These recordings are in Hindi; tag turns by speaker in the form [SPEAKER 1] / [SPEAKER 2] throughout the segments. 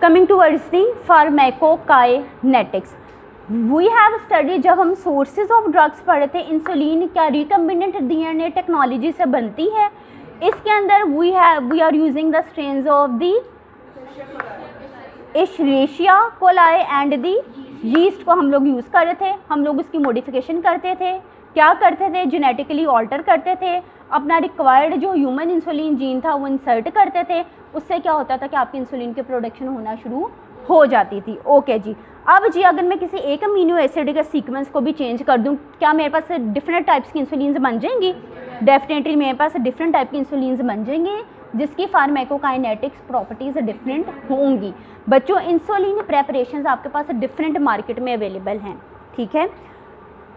[SPEAKER 1] Coming towards the pharmacokinetics, we have studied, जब हम sources of drugs पढ़े थे, इंसुलिन क्या recombinant DNA टेक्नोलॉजी से बनती है. इसके अंदर we are using the strains of the Escherichia coli and the yeast को हम लोग यूज़ कर रहे थे. हम लोग उसकी मॉडिफिकेशन करते थे. क्या करते थे? जेनेटिकली ऑल्टर करते थे. अपना रिक्वायर्ड जो ह्यूमन इंसुलिन जीन था वो इंसर्ट करते थे. उससे क्या होता था कि आपकी इंसुलिन की प्रोडक्शन होना शुरू हो जाती थी. ओके जी. अब जी अगर मैं किसी एक अमीनो एसिड के सीक्वेंस को भी चेंज कर दूं, क्या मेरे पास डिफरेंट टाइप्स की इंसुलिन बन जाएंगी? डेफिनेटली मेरे पास डिफरेंट टाइप की इंसुलिन बन जाएंगी जिसकी फार्माकोकाइनेटिक्स प्रॉपर्टीज़ डिफरेंट होंगी. बच्चों, इंसुलिन प्रेपरेशंस आपके पास डिफरेंट मार्केट में अवेलेबल हैं. ठीक है.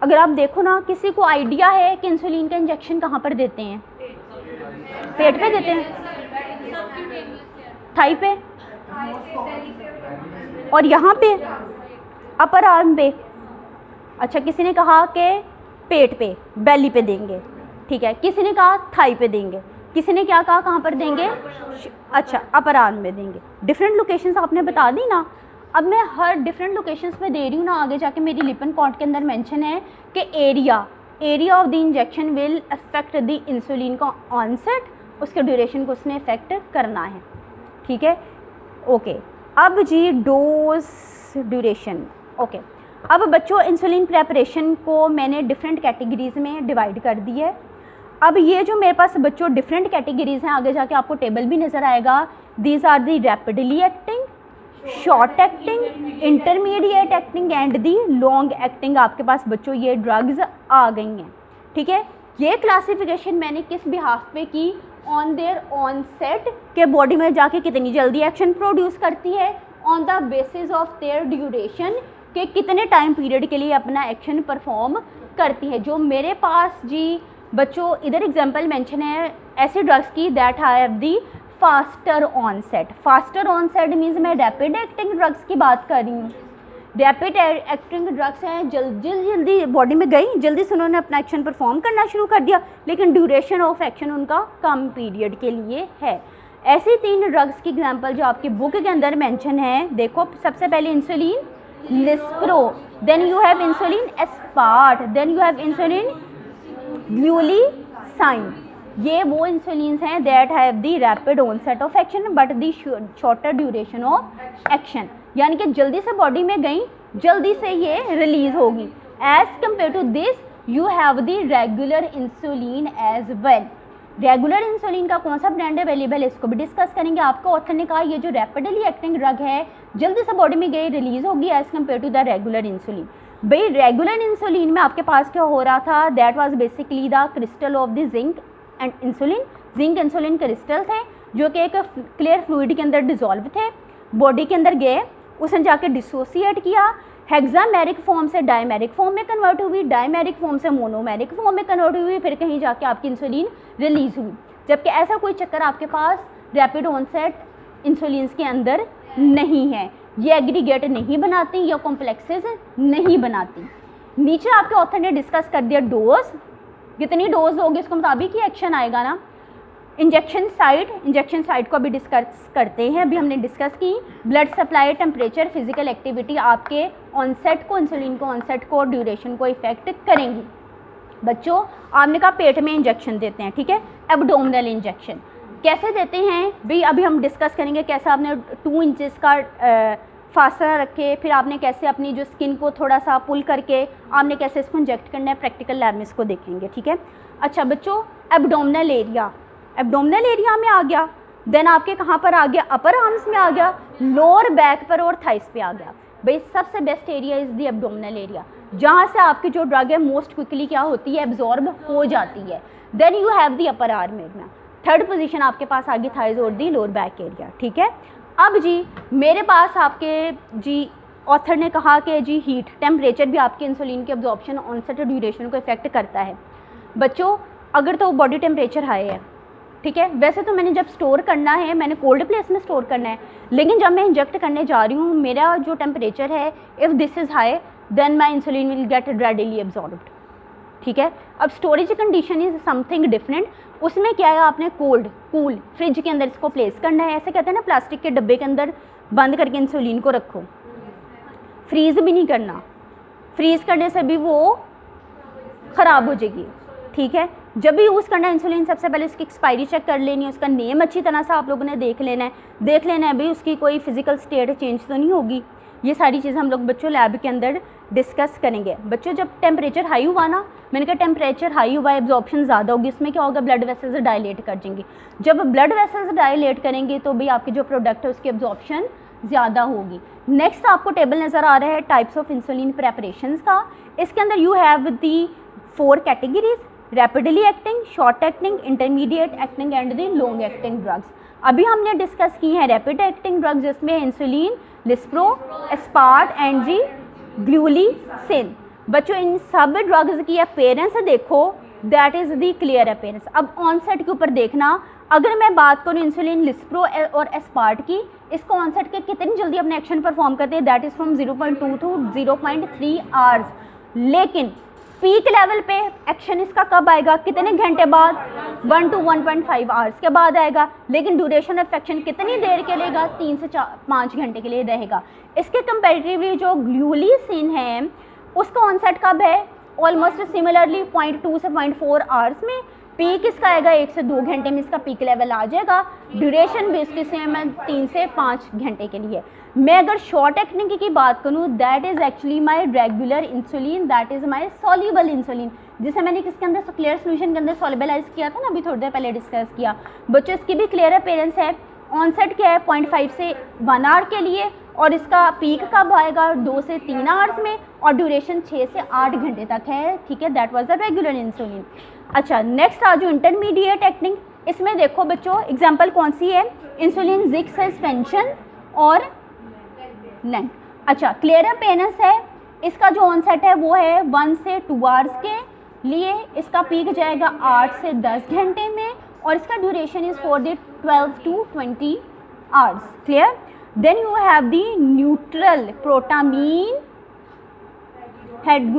[SPEAKER 1] अगर आप देखो ना, किसी को आइडिया है कि इंसुलिन का इंजेक्शन कहाँ पर देते हैं? पेट पे देते हैं, थाई पे, और यहाँ पे अपर आर्म पे. अच्छा, किसी ने कहा कि पेट पे, बेली पे देंगे. ठीक है. किसी ने कहा थाई पे देंगे. किसी ने क्या कहा, कहाँ पर देंगे? अच्छा, अपर आर्म में देंगे. डिफरेंट लोकेशंस आपने बता दी ना. अब मैं हर डिफरेंट लोकेशंस पे दे रही हूँ ना. आगे जाके मेरी लिपन कॉर्ड के अंदर मेंशन है कि area of the injection will affect the insulin का ऑनसेट, उसके ड्यूरेशन को उसने इफेक्ट करना है. ठीक है. ओके. अब जी डोज ड्यूरेशन. ओके. अब बच्चों, इंसुलिन प्रेपरेशन को मैंने डिफरेंट कैटेगरीज़ में डिवाइड कर दी है. अब ये जो मेरे पास बच्चों डिफरेंट कैटेगरीज़ हैं, आगे जाके आपको टेबल भी नज़र आएगा. These are the rapidly acting, short acting, intermediate acting and the long acting. आपके पास बच्चों ये ड्रग्स आ गई हैं. ठीक है. ये क्लासिफिकेशन मैंने किस बिहाफ पे की? ऑन देयर ऑनसेट, के बॉडी में जाके कितनी जल्दी एक्शन प्रोड्यूस करती है. On the basis of their duration, के कितने टाइम पीरियड के लिए अपना एक्शन परफॉर्म करती है. जो मेरे पास जी बच्चों इधर एग्जांपल मेंशन है ऐसे ड्रग्स की that have the faster onset. Faster onset means मैं रैपिड एक्टिंग ड्रग्स की बात कर रही हूँ. रैपिड एक्टिंग ड्रग्स हैं, जल्दी बॉडी में गई, जल्दी से उन्होंने अपना एक्शन परफॉर्म करना शुरू कर दिया, लेकिन ड्यूरेशन ऑफ एक्शन उनका कम पीरियड के लिए है. ऐसी 3 ड्रग्स की एग्जांपल जो आपकी बुक के अंदर मेंशन है. देखो, सबसे पहले insulin lispro, then you have insulin aspart, then you have insulin glulisine. ये वो इंसुलिन्स हैं that have the rapid onset of action but the shorter duration of action. यानी कि जल्दी से बॉडी में गई, जल्दी से ये रिलीज होगी. As compare to this you have the regular insulin as well. Regular insulin का कौन सा ब्रांड अवेलेबल है इसको भी डिस्कस करेंगे. आपको ऑथर ने कहा ये जो रैपिडली एक्टिंग ड्रग है जल्दी से बॉडी में गई, रिलीज होगी as compare to the regular insulin. भाई रेगुलर इंसुलिन में आपके पास क्या हो रहा था? That was basically the crystal of the zinc and insulin. Zinc insulin crystal थे जो कि एक क्लियर फ्लूइड के अंदर डिजॉल्व थे. बॉडी के अंदर गए, उसने जाके डिसोसिएट किया, हेक्सामेरिक फॉर्म से डायमेरिक फॉर्म में कन्वर्ट हुई, डायमेरिक फॉर्म से मोनोमेरिक फॉर्म में कन्वर्ट हुई, फिर कहीं जाके आपकी इंसुलिन रिलीज हुई. जबकि ऐसा कोई चक्कर आपके पास रैपिड ऑनसेट इंसुलिन्स के अंदर नहीं है. ये एग्रीगेट नहीं बनाती या कॉम्प्लेक्सेस नहीं बनाती. नीचे आपके ऑथर ने डिस्कस कर दिया डोज. कितनी डोज होगी उसके मुताबिक ही एक्शन आएगा ना. इंजेक्शन साइट को अभी डिस्कस करते हैं. अभी हमने डिस्कस की blood supply, temperature, physical activity आपके ऑनसेट को, इंसुलिन को ऑनसेट को, ड्यूरेशन को इफेक्ट करेंगी. बच्चों, आपने कहा पेट में इंजेक्शन देते हैं. ठीक है. एब्डोमिनल इंजेक्शन कैसे देते हैं भाई? अभी हम डिस्कस करेंगे कैसे आपने 2 इंचेस का फासला रखे, फिर आपने कैसे अपनी जो स्किन को थोड़ा सा पुल करके आपने कैसे इसको इंजेक्ट करना है. प्रैक्टिकल लैब में इसको देखेंगे. ठीक है. अच्छा बच्चों, एब्डोमिनल एरिया में आ गया. देन आपके कहाँ पर आ गया? अपर आर्म्स में आ गया, लोअर बैक पर और थाइस पे आ गया. भाई सबसे best area is the abdominal area, जहाँ से आपकी जो ड्रग है मोस्ट क्विकली क्या होती है? एब्जॉर्ब हो जाती है. Then you have the upper arm area. Third position आपके पास आ गई थाइज और दी लोअर बैक एरिया. ठीक है. अब जी मेरे पास आपके जी ऑथर ने कहा कि जी हीट, टेम्परेचर भी आपके इंसुलिन के एब्जॉर्प्शन, ऑनसेट और ड्यूरेशन को इफेक्ट करता है. बच्चों, अगर तो बॉडी टेम्परेचर हाई है, ठीक है, वैसे तो मैंने जब स्टोर करना है मैंने कोल्ड प्लेस में स्टोर करना है, लेकिन जब मैं इंजेक्ट करने जा रही हूँ मेरा जो टेम्परेचर है if this is high then my insulin will get readily absorbed. ठीक है. अब storage condition is something different. उसमें क्या है, आपने कोल्ड कूल फ्रिज के अंदर इसको प्लेस करना है. ऐसे कहते हैं ना प्लास्टिक के डब्बे के अंदर बंद करके इंसुलिन को रखो, फ्रीज़ भी नहीं करना, फ्रीज़ करने से भी वो ख़राब हो जाएगी, ठीक है। जब भी यूज़ करना है इंसुलिन, सबसे पहले उसकी एक्सपायरी चेक कर लेनी है, उसका नेम अच्छी तरह से आप लोगों ने देख लेना है भाई उसकी कोई फिज़िकल स्टेट चेंज तो नहीं होगी। ये सारी चीज़ें हम लोग बच्चों लैब के अंदर डिस्कस करेंगे। बच्चों जब टेम्परेचर हाई हुआ ना, मैंने कहा टेम्परेचर हाई हुआ, एब्जॉर्प्शन ज़्यादा होगी, इसमें क्या होगा, ब्लड वेसल्स डायलेट कर जाएंगी। जब ब्लड वेसल्स डायलेट करेंगे तो भी आपके जो प्रोडक्ट है उसकी एब्जॉर्प्शन ज़्यादा होगी। नेक्स्ट आपको टेबल नज़र आ रहा है टाइप्स ऑफ इंसुलिन प्रेपरेशंस का। इसके अंदर you have the 4 categories, rapidly acting, short acting, intermediate acting and the long acting drugs. अभी हमने डिस्कस की हैं रैपिड एक्टिंग ड्रग्स, जिसमें insulin, lispro, aspart and G glulisine. बच्चों इन सब ड्रग्स की अपीयरेंस देखो, that is the clear appearance. अब ऑनसेट के ऊपर देखना, अगर मैं बात करूँ इंसुलिन, लिस्प्रो और एस्पार्ट की, इसको ऑनसेट के कितनी जल्दी अपने एक्शन परफॉर्म करते हैं, that is from 0.2 to 0.3 hours. लेकिन पीक लेवल पे एक्शन इसका कब आएगा, कितने घंटे बाद, 1 to 1.5 आवर्स के बाद आएगा। लेकिन ड्यूरेशन ऑफ एक्शन कितनी देर के लेगा, 3 से 5 घंटे के लिए रहेगा। इसके कंपैरेटिवली जो ग्लूलिसिन है उसका ऑनसेट कब है, ऑलमोस्ट सिमिलरली 0.2 से 0.4 आवर्स में। पीक इसका आएगा 1 से 2 घंटे में इसका पीक लेवल आ जाएगा। ड्यूरेशन भी इसकी सेम है 3 से 5 घंटे के लिए। मैं अगर शॉर्ट एक्टिंग की बात करूँ, that is actually my regular insulin, that is my soluble insulin, जिसे मैंने किसके अंदर, क्लियर सोल्यूशन के अंदर सॉल्युबलाइज किया था ना, अभी थोड़ी देर पहले डिस्कस किया। बच्चों इसकी भी क्लियर अपीयरेंस है। ऑनसेट क्या है, 0.5 से 1 आवर के लिए, और इसका पीक कब आएगा, 2 से 3 आवर्स में, और ड्यूरेशन 6 से 8 घंटे तक है, ठीक है। That was the regular insulin. अच्छा, नेक्स्ट आ जो इंटरमीडिएट एक्टिंग। इसमें देखो बच्चों एग्जांपल कौन सी है, इंसुलिन जिंक सस्पेंशन और लेंट। अच्छा, क्लियर अपीयरेंस है, इसका जो ऑनसेट है वो है 1 से 2 आवर्स के लिए, इसका पीक जाएगा 8 से 10 घंटे में, और इसका duration is for the 12 to 20 hours. Clear. Then you have the neutral protamine head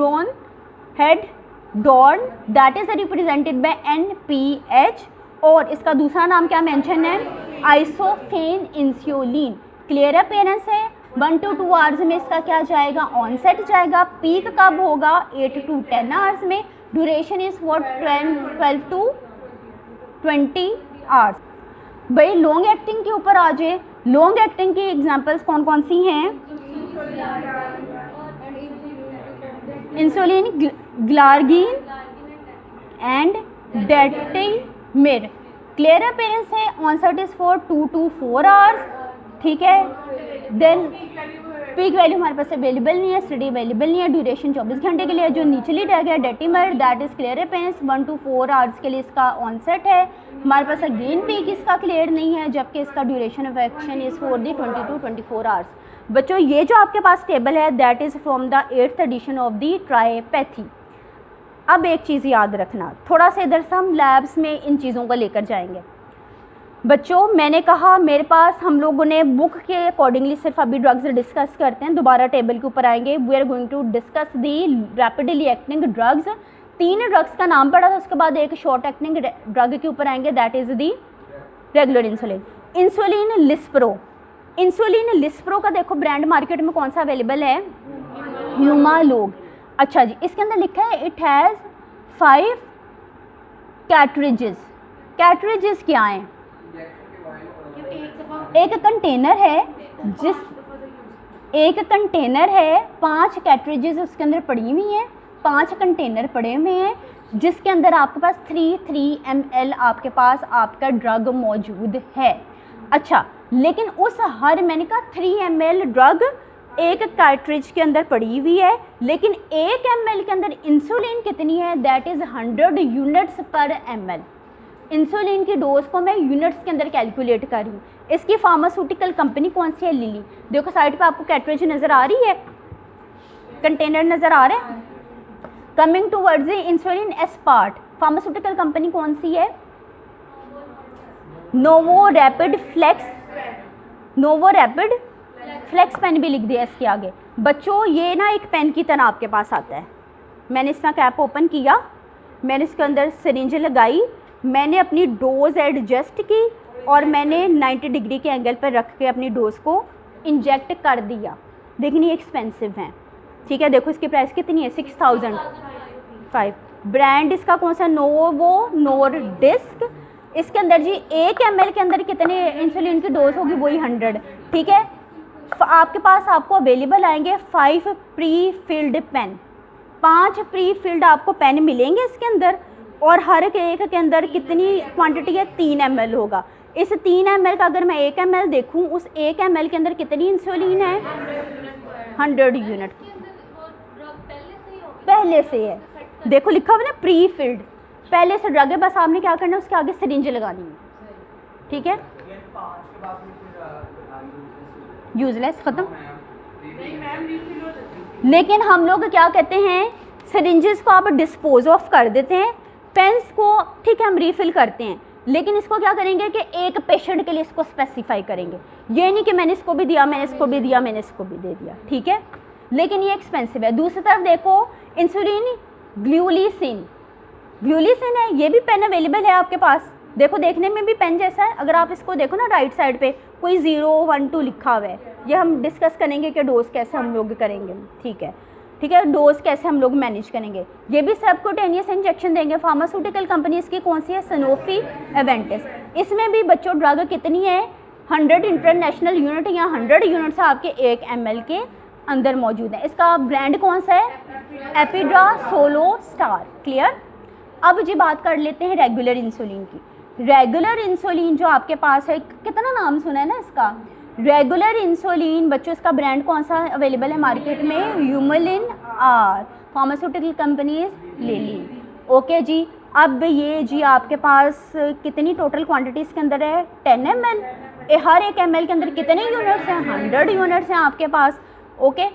[SPEAKER 1] डॉर्न, that is represented by NPH, और इसका दूसरा नाम क्या मेंशन है, आइसोफेन इंसुलिन। क्लियर अपीयरेंस है, 1 to 2 आवर्स में इसका क्या जाएगा, ऑनसेट जाएगा। पीक कब होगा, 8 to 10 आवर्स में। Duration is for 12 to 20 hours. भाई लॉन्ग एक्टिंग के ऊपर आ जाए, लॉन्ग एक्टिंग की एग्जांपल्स कौन कौन सी हैं, insulin glargine and detemir. Clear appearance है, onset is for 2 to 4 hours, ठीक है। देन पीक वैल्यू हमारे पास अवेलेबल नहीं है, स्टडी अवेलेबल नहीं है। ड्यूरेशन 24 घंटे के लिए। जो निचली टैग है detemir, that is clear appearance, 1 to 4 hours के लिए इसका ऑनसेट है। हमारे पास अगेन पीक इसका क्लियर नहीं है, जबकि इसका duration of action is for the 20 to 24 hours. बच्चों ये जो आपके पास टेबल है that is from the 8th edition of the Tripathi. अब एक चीज़ याद रखना, थोड़ा सा इधर से हम लैब्स में इन चीज़ों को लेकर जाएंगे। बच्चों मैंने कहा मेरे पास हम लोगों ने बुक के अकॉर्डिंगली सिर्फ अभी ड्रग्स डिस्कस करते हैं, दोबारा टेबल के ऊपर आएंगे। We are going to discuss the rapidly acting drugs. 3 drugs का नाम पड़ा था, उसके बाद एक शॉर्ट एक्टिंग ड्रग के ऊपर आएंगे, that is the regular insulin. Insulin lispro, insulin lispro का देखो ब्रांड मार्केट में कौन सा अवेलेबल है, ह्यूमालोग। अच्छा जी, इसके अंदर लिखा है इट हैज़ 5 कैट्रिजेस। कैट्रिजेस क्या हैं, एक कंटेनर है जिस एक कंटेनर है, 5 कैट्रिजेस उसके अंदर पड़ी हुई हैं, 5 कंटेनर पड़े हुए हैं जिसके अंदर आपके पास 3 ml आपके पास आपका ड्रग मौजूद है। अच्छा, लेकिन उस हर मैंने कहा 3 ml ड्रग एक कार्ट्रिज के अंदर पड़ी हुई है, लेकिन 1 ml के अंदर इंसुलिन कितनी है, दैट इज़ 100 यूनिट्स पर ml। इंसुलिन की डोज को मैं यूनिट्स के अंदर कैलकुलेट कर रही हूँ। इसकी फार्मास्यूटिकल कंपनी कौन सी है, लिली। देखो साइड पे आपको कैट्रिज नज़र आ रही है, कंटेनर नज़र आ रहा है। Coming towards the insulin aspart, pharmaceutical company कौन सी है, Novo Rapid Flex. Novo Rapid Flex pen भी लिख दिया इसके आगे। बच्चों ये ना एक पेन की तरह आपके पास आता है। मैंने इसका कैप ओपन किया, मैंने इसके अंदर सिरिंज लगाई, मैंने अपनी डोज एडजस्ट की और मैंने 90 डिग्री के एंगल पर रख के अपनी डोज को इंजेक्ट कर दिया, लेकिन ये एक्सपेंसिव हैं, ठीक है। देखो इसकी प्राइस कितनी है, 6005। ब्रांड इसका कौन सा, नोवो नॉर्डिस्क। इसके अंदर जी 1 ml के अंदर कितने इंसुलिन की डोज होगी, वही 100, ठीक है। आपके पास आपको अवेलेबल आएंगे 5 prefilled pen, 5 prefilled आपको पेन मिलेंगे इसके अंदर, और हर एक के अंदर कितनी क्वांटिटी है, 3 ml होगा। इस 3 ml का अगर मैं 1 ml देखूं, उस 1 ml के अंदर कितनी इंसुलिन है, 100 यूनिट पहले से है। देखो लिखा हुआ ना प्री फिल्ड, पहले से ड्रग है, बस आपने क्या करना है, उसके आगे सिरिंज लगानी है, ठीक है। यूजलेस, ख़त्म। लेकिन हम लोग क्या कहते हैं, सिरिंजेस को आप डिस्पोज ऑफ कर देते हैं, पेन्स को ठीक है हम रीफिल करते हैं, लेकिन इसको क्या करेंगे कि एक पेशेंट के लिए इसको स्पेसिफाई करेंगे। ये नहीं कि मैंने इसको भी दिया, मैंने इसको भी दिया, मैंने इसको भी दे दिया, ठीक है। लेकिन ये एक्सपेंसिव है। दूसरी तरफ देखो इंसुलिन ग्लूलिसिन, ग्लूलिसिन है, ये भी पेन अवेलेबल है आपके पास। देखो देखने में भी पेन जैसा है, अगर आप इसको देखो ना राइट साइड पे कोई 0, 1, 2 लिखा हुआ है। ये हम डिस्कस करेंगे कि डोज कैसे हम लोग करेंगे, ठीक है, ठीक है, डोज कैसे हम लोग मैनेज करेंगे। ये भी सबक्यूटेनियस इंजेक्शन देंगे। फार्मास्यूटिकल कंपनीज की कौन सी है, सनोफी, एवेंटिस। इसमें भी बच्चों ड्रग कितनी है, 100 इंटरनेशनल यूनिट या 100 यूनिट्स आपके 1 ml के अंदर मौजूद है। इसका ब्रांड कौन सा है, एपिड्रा सोलो स्टार। क्लियर। अब जी बात कर लेते हैं रेगुलर इंसुलिन की। रेगुलर इंसुलिन जो आपके पास है, कितना नाम सुना है ना इसका, रेगुलर इंसुलिन बच्चों, इसका ब्रांड कौन सा अवेलेबल है मार्केट में, Humulin R, pharmaceutical companies Lilly. Okay जी। अब ये जी आपके पास कितनी टोटल क्वांटिटी इसके अंदर है, 10 ml। हर एक ml के अंदर कितने यूनिट्स हैं, 100 यूनिट्स हैं आपके पास। ओके